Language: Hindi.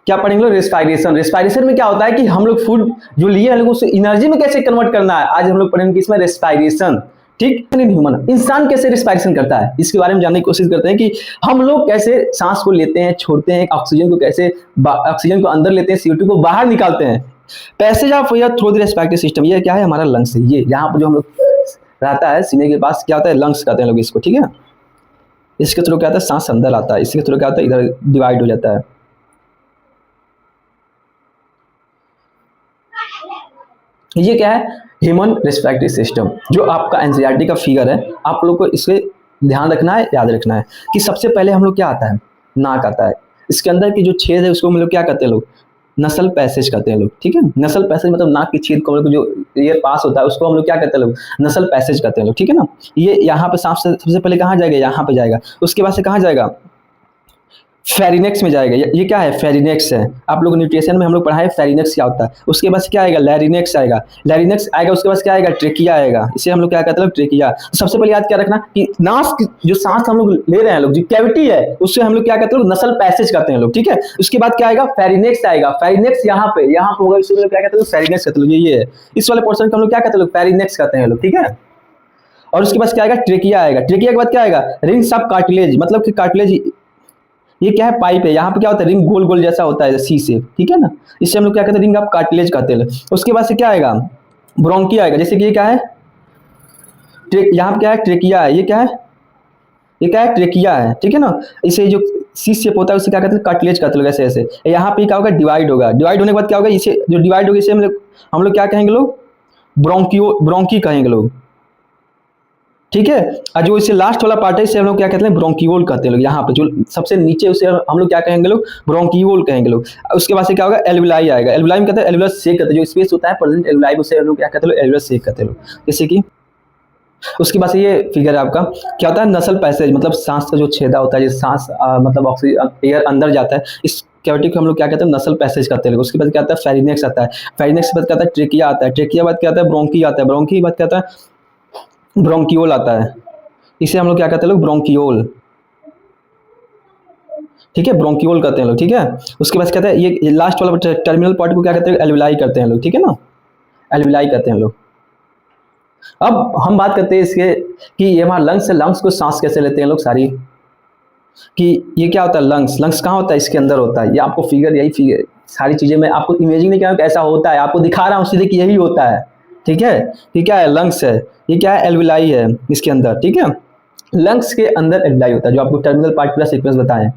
क्या पढ़ेंगे लोग? रेस्पायरेशन। रेस्पायरेशन में क्या होता है कि हम लोग फूड जो लिए हैं उसे एनर्जी में कैसे कन्वर्ट करना है, आज हम लोग पढ़ेंगे इसमें रेस्पायरेशन। ठीक, ह्यूमन इंसान कैसे रेस्पायरेशन करता है इसके बारे में जानने की कोशिश करते हैं कि हम लोग कैसे सांस को लेते हैं, छोड़ते हैं, ऑक्सीजन को कैसे ऑक्सीजन को अंदर लेते हैं, CO2 को बाहर निकालते हैं। Passage of air through the respiratory system, ये क्या है? हमारा लंग्स है। ये यहाँ पर जो हम लोग रहता है सीने के पास, क्या होता है? लंग्स कहते हैं लोग इसको। ठीक है, इसके थ्रू क्या होता है? सांस अंदर आता है, इसके थ्रू क्या होता है? इधर डिवाइड हो जाता है। ये क्या है? Human respiratory system. जो आपका एंजाइटी का फिगर है, आप लोग को इसे ध्यान रखना है, याद रखना है कि सबसे पहले हम लोग क्या आता है? नाक आता है। इसके अंदर की जो छेद है उसको हम लोग क्या कहते हैं लोग? नसल पैसेज कहते हैं लोग। ठीक है, नसल पैसेज मतलब नाक की छेद को हम लोग जो एयर पास होता है उसको हम लोग क्या कहते हैं लोग? नसल पैसेज कहते हैं लोग। ठीक है ना, ये यहाँ पे सांस सबसे पहले कहाँ जाएगा? यहाँ पे जाएगा। उसके बाद से कहाँ जाएगा? फेरिनेक्स में जाएगा। ये क्या है? फेरिनेक्स है। आप लोग न्यूट्रिशन में हम लोग पढ़ाए फेरिनेक्स क्या होता है। उसके बाद क्या आएगा? लैरिनेक्स आएगा। लैरिनेक्स आएगा, उसके बाद क्या आएगा? ट्रेकिया आएगा। इसे हम लोग क्या कहते हैं? ट्रेकिया। सबसे पहले याद क्या रखना कि नाक जो सांस हम लोग ले रहे हैं लोग, जो कैविटी है उससे हम लोग क्या कहते हैं? नसल पैसेज कहते हैं लोग। ठीक है, उसके बाद क्या आएगा? फेरिनेक्स आएगा। फेरिनेक्स यहाँ पे होगा, इसे क्या कहते हैं? फेरिनेक्स कहते हैं। ये है, इस वाले पोर्शन को हम लोग क्या कहते हैं? फेरिनेक्स कहते हैं लोग। ठीक है, और उसके बाद क्या आएगा? ट्रेकिया आएगा। ट्रेकिया के बाद क्या आएगा? रिंग्स ऑफ कार्टिलेज, मतलब कि कार्टिलेज ये क्या है? पाइप है। यहाँ पे क्या होता है? रिंग गोल गोल जैसा होता है, सी से। ठीक है ना, इससे हम लोग क्या कहते हैं? रिंग ऑफ कार्टिलेज कहते हैं। उसके बाद से क्या आएगा? ब्रोंकी आएगा। जैसे कि ये क्या है? यहाँ पे क्या है? ट्रेकिया है। ये क्या है? ये क्या है? ट्रेकिया है। ठीक है ना, इसे जो सी शेप होता है उसे क्या कहते हैं? कार्टिलेज कहते हैं ऐसे ऐसे। यहाँ पे क्या होगा? डिवाइड होगा। डिवाइड होने के बाद क्या होगा? इसे जो डिवाइड होगा इसे हम लोग क्या कहेंगे लोग? ब्रोंकी कहेंगे लोग। ठीक है, और जो इसे लास्ट वाला पार्ट है इसे हम लोग क्या कहते हैं? ब्रोंकियोल कहते हैं लोग। यहाँ पे जो सबसे नीचे उसे हम लोग क्या कहेंगे लोग? ब्रोंकियोल कहेंगे लोग। उसके बाद से क्या होगा? एल्विलाई आएगा। एल्विलाई में कहते हैं एल्विलर सेक कहते हैं, जो स्पेस होता है प्रेजेंट एल्विलाई उसे हम लोग क्या कहते हैं? एल्विलर सेक कहते हैं लोग। जैसे कि उसके बाद से ये फिगर है आपका, क्या होता है? नसल पैसेज, मतलब सांस का जो छेदा होता है, जिस सांस मतलब ऑक्सीजन एयर अंदर जाता है, इस कैविटी को हम लोग क्या कहते हैं? नसल पैसेज कहते हैं। उसके बाद क्या आता है? फेरिनेक्स आता है। फेरिनेक्स के बाद क्या आता है? ट्रेकिया आता है। ट्रेकिया बाद क्या आता है? ब्रोंकी आता है। ब्रोंकी बाद क्या आता है? ब्रोंकियोल आता है। इसे हम लोग क्या कहते हैं? लोग ब्रोंकियोल। ठीक है, ब्रोंकियोल कहते हैं लोग। ठीक है, उसके बाद कहते हैं ये लास्ट वाला टर्मिनल पार्ट को क्या कहते हैं? एल्विलाई करते हैं लोग। ठीक है ना, एल्विलाई कहते हैं लोग। अब हम बात करते हैं इसके कि ये हमारा लंग्स है। लंग्स को सांस कैसे लेते हैं लोग सारी, कि ये क्या होता है? लंग्स। लंग्स कहाँ होता है? इसके अंदर होता है। ये आपको फिगर, यही फिगर सारी चीजें मैं आपको इमेजिंग नहीं किया ऐसा होता है, आपको दिखा रहा हूँ सीधे कि यही होता है। ठीक है, ये क्या है? लंग्स है। ये क्या है? एल्विलाई है इसके अंदर। ठीक है, लंग्स के अंदर एल्विलाई होता है, जो आपको टर्मिनल पार्ट पूरा सीक्वेंस बताएं।